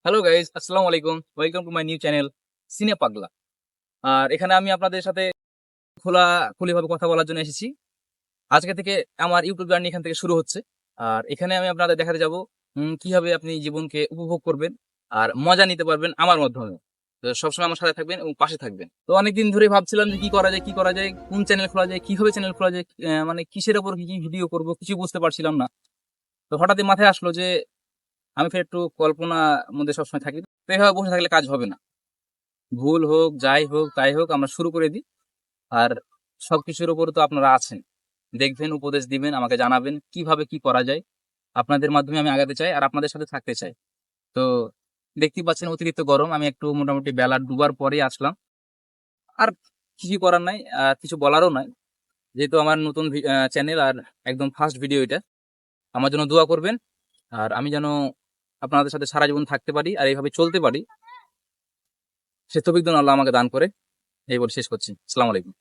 Hello guys, আসসালামু আলাইকুম। Welcome to my new channel সিনে পাগলা। আর এখানে আমি আপনাদের সাথে খোলাখুলিভাবে কথা বলার জন্য এসেছি। আজকে থেকে আমার ইউটিউব জার্নি এখান থেকে শুরু হচ্ছে। আর এখানে আমি আপনাদের দেখাতে যাব কিভাবে আপনি জীবনকে উপভোগ করবেন আর মজা নিতে পারবেন আমার মাধ্যমে। তো সবসময় আমার সাথে থাকবেন এবং পাশে থাকবেন। তো অনেকদিন ধরেই ভাবছিলাম যে কি করা যায়, কোন চ্যানেল খোলা যায়, কিভাবে চ্যানেল খোলা যায়, মানে কিসের উপর কি ভিডিও করব কিছুই বুঝতে পারছিলাম না। তো হঠাৎই মাথায় আসলো যে আমি ফের একটু কল্পনার মধ্যে সবসময় থাকি। তো এভাবে বসে থাকলে কাজ হবে না। ভুল হোক, যাই হোক, তাই হোক আমরা শুরু করে দিই। আর সবকিছুর উপর তো আপনারা আছেন। দেখবেন, উপদেশ দিবেন, আমাকে জানাবেন কিভাবে কি করা যায়। আপনাদের মাধ্যমে আমি আগাতে চাই আর আপনাদের সাথে থাকতে চাই। তো দেখতেই পাচ্ছেন অতিরিক্ত গরম। আমি একটু মোটামুটি বেলা ডুবার পরেই আসলাম। আর কিছু করার নাই, কিছু বলারও নাই। যেহেতু আমার নতুন চ্যানেল আর একদম ফার্স্ট ভিডিও এটা। আমার জন্য দোয়া করবেন। আর আমি যেন আপনাদের সাথে সারা জীবন থাকতে পারি আর এইভাবে চলতে পারি। সে তৌফিক যেন আল্লাহ আমাকে দান করে। এই বলে শেষ করছি। আসসালামু আলাইকুম।